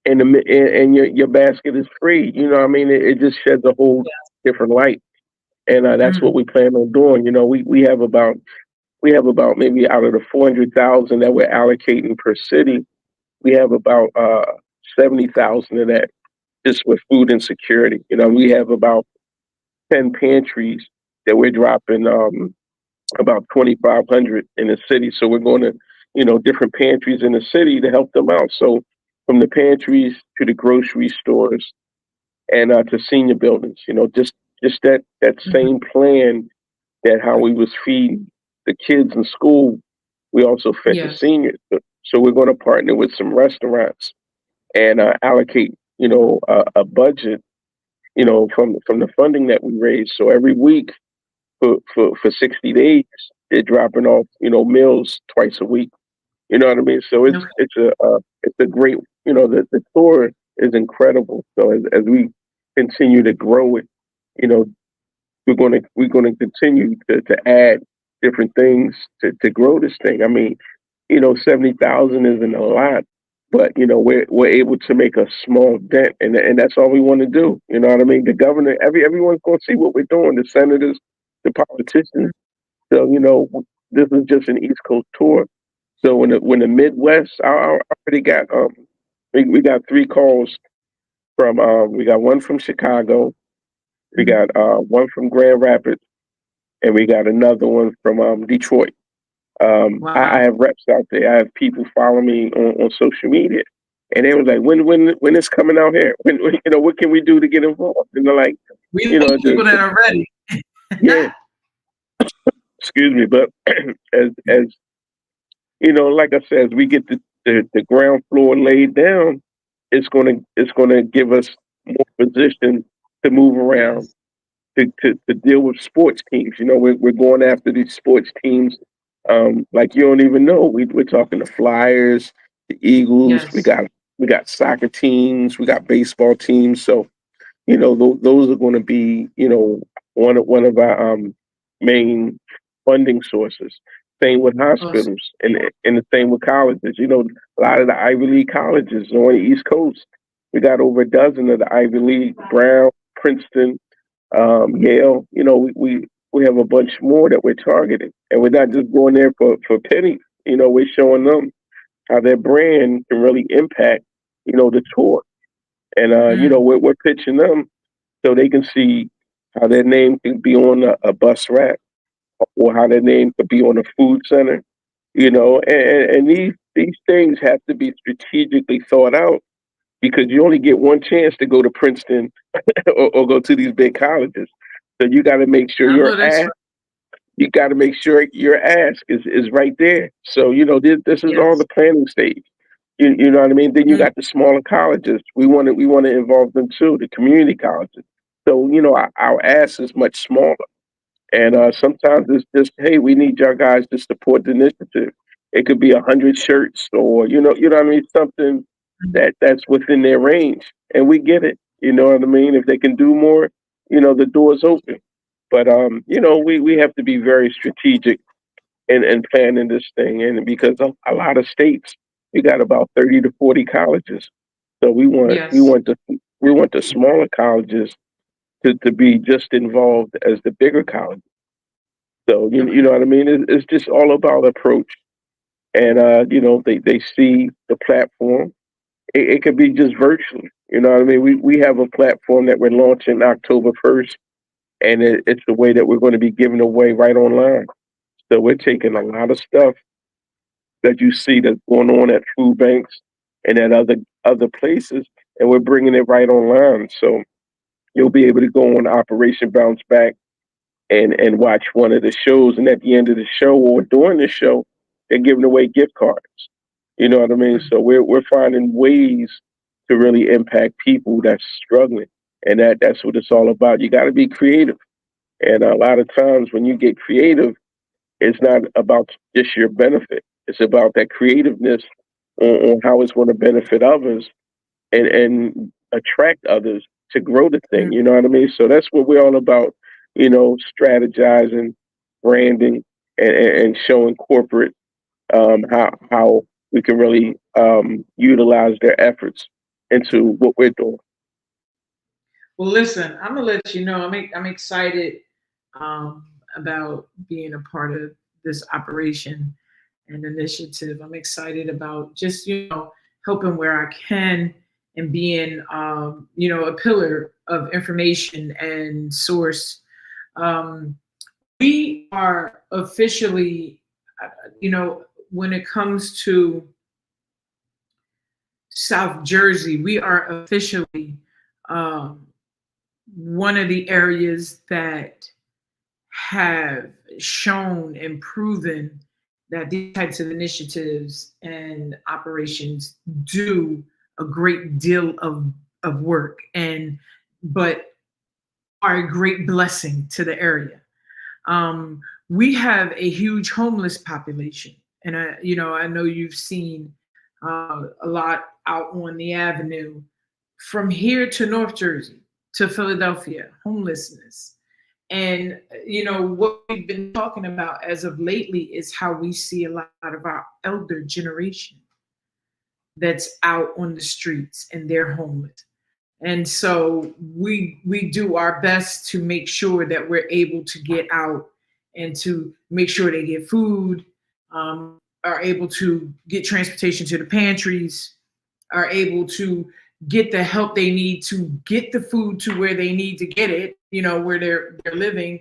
B: and and your basket is free. You know what I mean? It just sheds a whole different light. And that's what
A: Mm.
B: we plan on doing. We have about maybe out of the 400,000 that we're allocating per city, we have about 70,000 of that just with food insecurity. We have about 10 pantries that we're dropping about 2,500 in the city. So we're going to, different pantries in the city to help them out. So from the pantries to the grocery stores and to senior buildings, just that
A: Mhm.
B: same plan that how we was feeding the kids in school, we also fed the
A: Yes.
B: seniors. So we're going to partner with some restaurants and allocate, a budget, from the funding that we raise. So every week for 60 days, they're dropping off, meals twice a week. You know what I mean? So it's
A: Okay.
B: it's a great, the tour is incredible. So as we continue to grow it, you know, we're gonna continue to add different things to grow this thing. I mean, 70,000 isn't a lot, but we're able to make a small dent, and that's all we want to do. You know what I mean? The governor, everyone's going to see what we're doing. The senators, the politicians.
A: Mm.
B: So this is just an East Coast tour. So when the Midwest, I already got we got 3 calls from we got one from Chicago, we
A: Mhm.
B: got one from Grand Rapids, and we got another one from Detroit. I
A: Wow.
B: have reps out there. I have people follow me on social media, and they was like, "When it's coming out here? What can we do to get involved?" And they're like,
A: We
B: you
A: need
B: know,
A: people
B: the,
A: that
B: the
A: are ready.
B: yeah, excuse me, but as like I said, as we get the ground floor laid down, it's gonna give us more position to move around
A: Yes.
B: to deal with sports teams. We're going after these sports teams. Like you don't even know. We're talking the Flyers, the Eagles. We
A: Yes.
B: got we got soccer teams. We got baseball teams. So those are going to be one of our main funding sources. Same with
A: Awesome.
B: hospitals and the same with colleges. A lot of the Ivy League colleges on the East Coast. We got over a dozen of the Ivy League: Brown, Princeton, Yale. We have a bunch more that we're targeting, and we're not just going there for pennies. We're showing them how their brand can really impact the tour, and
A: Mm.
B: we're pitching them so they can see how their name can be on a bus rack or how their name could be on a food center. And these things have to be strategically thought out because you only get one chance to go to Princeton or go to these big colleges. So you got to make sure
A: I know that's right.
B: your ask is right there. So this is all
A: Yes.
B: the planning stage. You know what I mean? Then you
A: Mm.
B: got the smaller colleges. We want to involve them too, the community colleges. So our ask is much smaller, and sometimes it's just, hey, we need y'all guys to support the initiative. It could be 100 shirts, or you know what I mean, something
A: Mm.
B: that's within their range, and we get it. You know what I mean? If they can do more, the door's open. But we have to be very strategic and planning this thing, and because a lot of states, we got about 30 to 40 colleges, so we want we
A: Yes.
B: want the we want the smaller colleges to be just involved as the bigger colleges. So you know
A: Okay.
B: what I mean? It's just all about approach, and they see the platform. It could be just virtually. You know what I mean? We have a platform that we're launching October 1st, and it's the way that we're going to be giving away right online. So we're taking a lot of stuff that you see that's going on at food banks and at other places, and we're bringing it right online. So you'll be able to go on Operation Bounce Back and watch one of the shows, and at the end of the show or during the show, they're giving away gift cards. You know what I mean?
A: Mm.
B: So we're finding ways to really impact people that's struggling, and that's what it's all about. You got to be creative, and a lot of times when you get creative, it's not about just your benefit. It's about that creativeness. on how it's going to benefit others and attract others to grow the thing. You know what I mean? So that's what we're all about. Strategizing, branding, and showing corporate how we can really utilize their efforts into what we're doing.
A: Well, listen, I'm gonna let you know. I'm excited about being a part of this operation and initiative. I'm excited about just helping where I can and being a pillar of information and source. Um, we are officially, when it comes to South Jersey, we are officially um, one of the areas that have shown and proven that these types of initiatives and operations do a great deal of work and but are a great blessing to the area. We have a huge homeless population, and I know you've seen a lot out on the avenue from here to North Jersey to Philadelphia, homelessness. And what we've been talking about as of lately is how we see a lot of our elder generation that's out on the streets and they're homeless. And so we do our best to make sure that we're able to get out and to make sure they get food, are able to get transportation to the pantries, are able to get the help they need to get the food to where they need to get it, where they're living,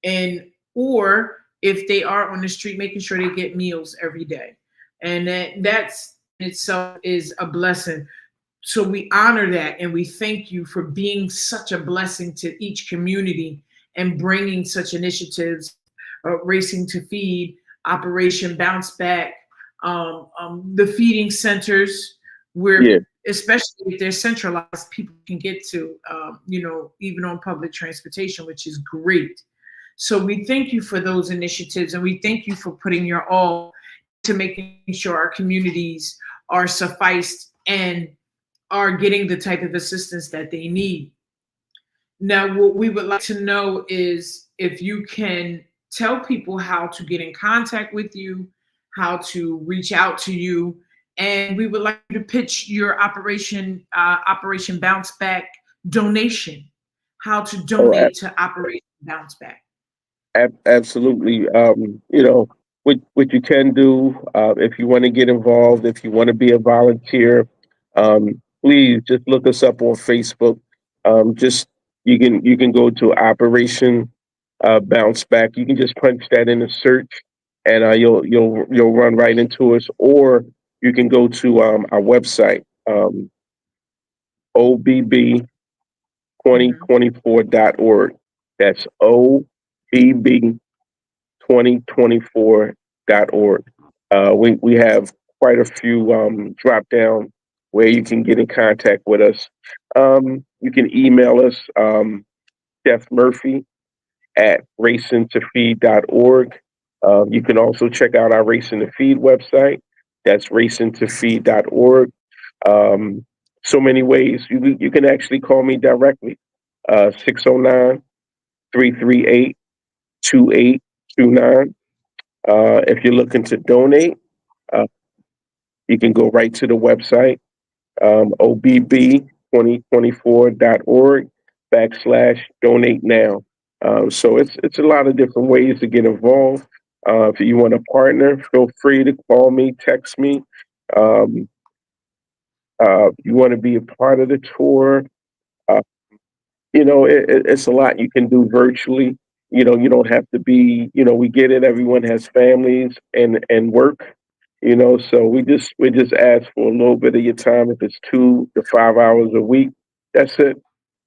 A: and or if they are on the street, making sure they get meals every day. And that's in itself is a blessing. So we honor that and we thank you for being such a blessing to each community and bringing such initiatives, Racing to Feed, Operation Bounce Back, the feeding centers
B: Yeah.
A: where, especially if they're centralized, people can get to, even on public transportation, which is great. So we thank you for those initiatives and we thank you for putting your all to making sure our communities are sufficed and are getting the type of assistance that they need. Now, what we would like to know is if you can tell people how to get in contact with you, how to reach out to you, and we would like you to pitch your Operation Bounce Back donation, how to
B: Oh,
A: donate to Operation Bounce Back.
B: absolutely. What you can do if you want to get involved, if you want to be a volunteer, please just look us up on Facebook. Just you can go to Operation Bounce Back. You can just punch that in the search, and you'll run right into us. Or you can go to our website,
A: Mhm.
B: OBB2024.org. That's OBB2024.org. We have quite a few drop down where you can get in contact with us. You can email us, Jeff Murphy at racingtofeed.org. You can also check out our Racing to Feed website. That's racingtofeed.org. So many ways. You can actually call me directly, 609 2829. If you're looking to donate, uh, you can go right to the website, OBB2024.org /donate now. So it's a lot of different ways to get involved. If you want to partner, feel free to call me, text me. Um, if you want to be a part of the tour, uh, it's a lot you can do virtually. You don't have to be, we get it. Everyone has families and work, so we just ask for a little bit of your time. If it's 2 to 5 hours a week, that's it.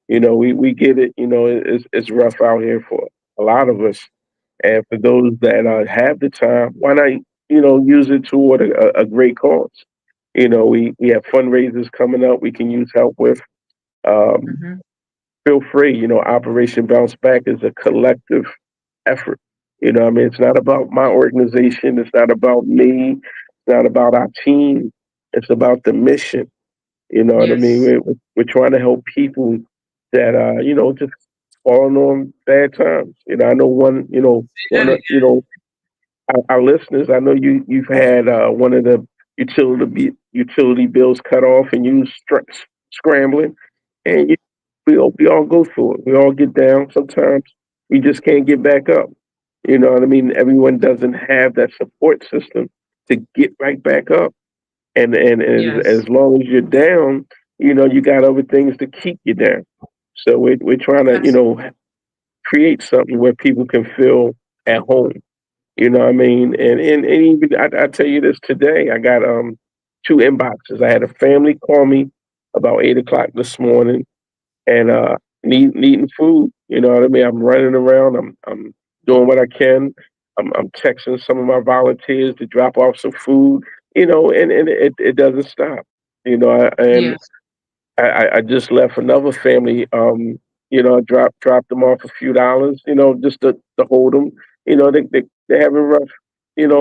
B: We get it. It's rough out here for a lot of us. And for those that have the time, why not, use it toward a great cause? We have fundraisers coming up we can use help with. Um,
A: Mhm.
B: Feel free. Operation Bounce Back is a collective effort. What I mean, it's not about my organization. It's not about me. It's not about our team. It's about the mission. You know what I mean?
A: Yes.
B: We're trying to help people that just falling on bad times. I know
A: Say that again.
B: our listeners. I know you've had one of the utility bills cut off, and you scrambling, and we all go through it. We all get down. Sometimes we just can't get back up. You know what I mean? Everyone doesn't have that support system to get right back up. And
A: Yes.
B: as long as you're down, you got other things to keep you down. So we're trying to,
A: Absolutely.
B: create something where people can feel at home. You know what I mean? And even I tell you this today, I got two inboxes. I had a family call me about 8 o'clock this morning and needing food. You know what I mean? I'm running around. I'm doing what I can. I'm texting some of my volunteers to drop off some food. And it doesn't stop. And
A: Yes.
B: I just left another family. Dropped them off a few dollars. Just to hold them. They're having rough, and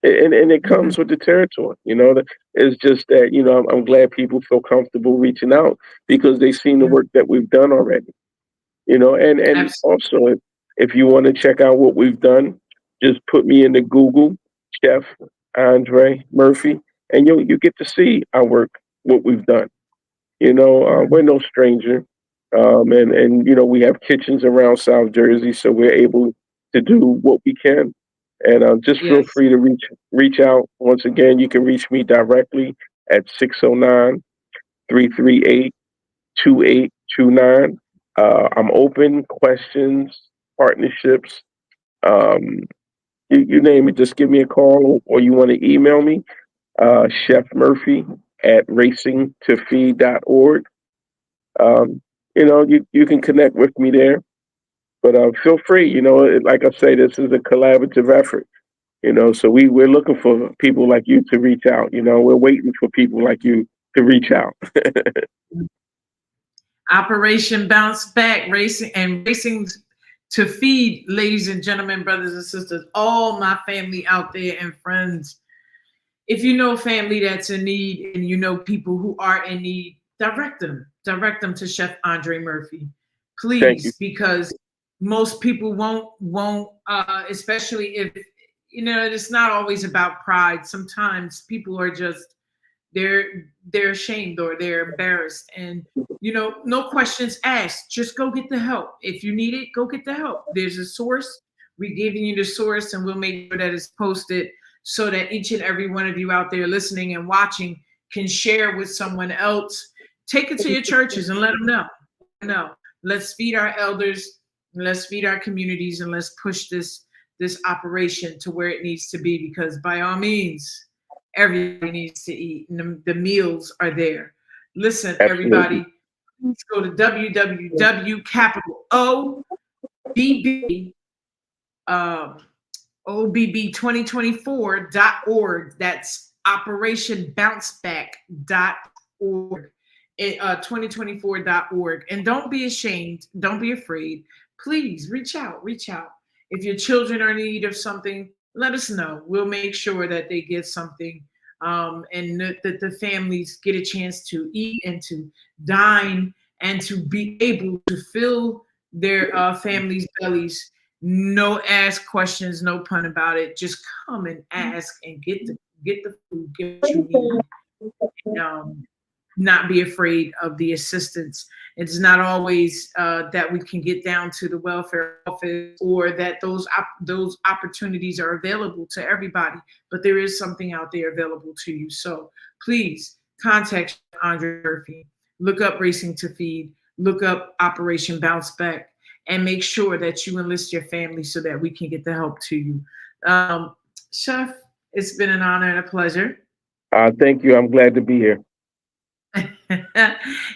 B: it
A: Mhm.
B: comes with the territory. It's just that I'm glad people feel comfortable reaching out because they've seen the
A: Yeah.
B: work that we've done already. And
A: Absolutely.
B: also if you want to check out what we've done, just put me into Google, Chef Andre Murphy, and you get to see our work, what we've done. We're no stranger. And we have kitchens around South Jersey, so we're able to do what we can. And just feel
A: Yes.
B: free to reach out. Once again, you can reach me directly at 609-338-2829. I'm open, questions, partnerships, um, you name it. Just give me a call, or you want to email me, Chef Murphy at racingtofeed.org. Um, you can connect with me there, but feel free. Like I say, this is a collaborative effort. So we're looking for people like you to reach out. We're waiting for people like you to reach out.
A: Operation Bounce Back, racing to feed, ladies and gentlemen, brothers and sisters, all my family out there and friends. If you know family that's in need and you know people who are in need, direct them to Chef Andre Murphy,
B: Thank you.
A: please, because most people won't especially if it's not always about pride. Sometimes people are just they're ashamed or they're embarrassed, and no questions asked, just go get the help. If you need it, go get the help. There's a source. We're giving you the source, and we'll make sure that it's posted so that each and every one of you out there listening and watching can share with someone else. Take it to your churches and let them know. No, let's feed our elders, let's feed our communities, and let's push this operation to where it needs to be, because by all means everybody needs to eat and the meals are there. Listen,
B: Absolutely.
A: everybody, please go to www.OBB um, OBB2024.org. That's operationbounceback.org. 2024.org. And don't be ashamed. Don't be afraid. Please reach out. Reach out. If your children are in need of something, let us know. We'll make sure that they get something, and that the families get a chance to eat and to dine and to be able to fill their families' bellies. No ask questions, no pun about it. Just come and ask and get the food, get what you need. Um, Not be afraid of the assistance. It's not always that we can get down to the welfare office, or that those opportunities are available to everybody, but there is something out there available to you. So please contact Andre Murphy, look up Racing to Feed, look up Operation Bounce Back, and make sure that you enlist your family so that we can get the help to you. Chef, it's been an honor and a pleasure.
B: Thank you. I'm glad to be here.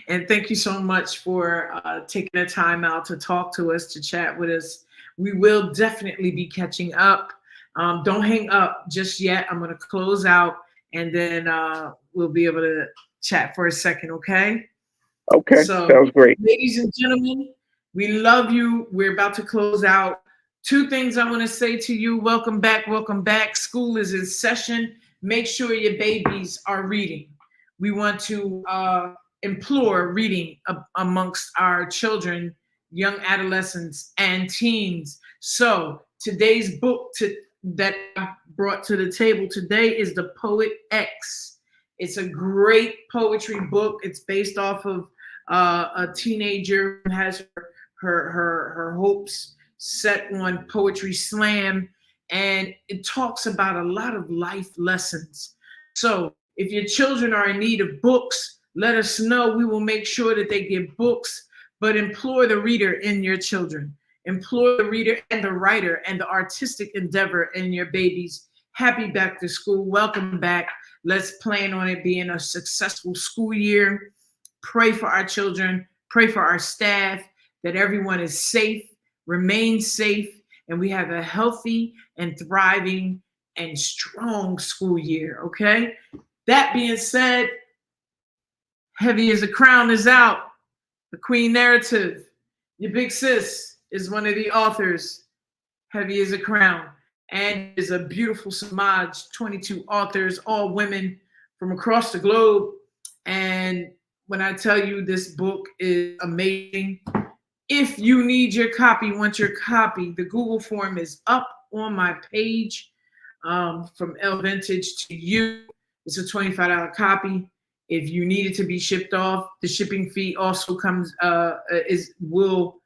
A: And thank you so much for taking the time out to talk to us, to chat with us. We will definitely be catching up. Don't hang up just yet. I'm going to close out, and then we'll be able to chat for a second, okay?
B: Okay,
A: So,
B: sounds great.
A: ladies and gentlemen, we love you. We're about to close out. Two things I want to say to you. Welcome back. Welcome back. School is in session. make sure your babies are reading. We want to implore reading amongst our children, young adolescents, and teens. So today's book that I brought to the table today is The Poet X. It's a great poetry book. It's based off of a teenager who has her hopes set on poetry slam, and it talks about a lot of life lessons. So if your children are in need of books, let us know. We will make sure that they get books, but implore the reader in your children. Implore the reader and the writer and the artistic endeavor in your babies. Happy back to school. Welcome back. Let's plan on it being a successful school year. Pray for our children. Pray for our staff, that everyone is safe, remain safe, and we have a healthy and thriving and strong school year, okay? That being said, Heavy as a Crown is out. The Queen Narrative. Your big sis is one of the authors. Heavy as a Crown. And is a beautiful samaj, 22 authors, all women from across the globe. And when I tell you this book is amazing, if you need your copy, want your copy, the Google form is up on my page. From L Vintage to you, it's a $25 copy. If you need it to be shipped off, the shipping fee also will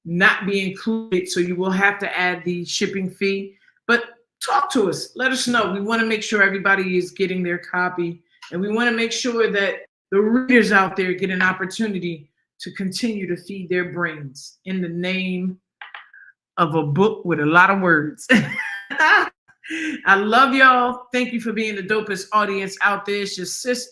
A: not be included, so you will have to add the shipping fee. But talk to us, let us know. We want to make sure everybody is getting their copy, and we want to make sure that the readers out there get an opportunity to continue to feed their brains in the name of a book with a lot of words. I love y'all. Thank you for being the dopest audience out there. It's your sis,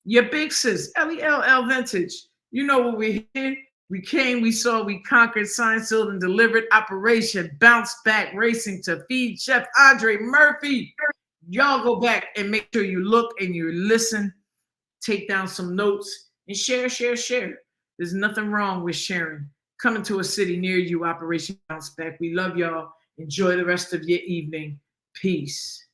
A: your big sis, L Vintage. You know what we're here. We came, we saw, we conquered, signed, sealed, and delivered. Operation Bounce Back Racing to feed Chef Andre Murphy. Y'all go back and make sure you look and you listen, take down some notes, and share. There's nothing wrong with sharing. Coming to a city near you, Operation Bounce Back. We love y'all. Enjoy the rest of your evening. Peace.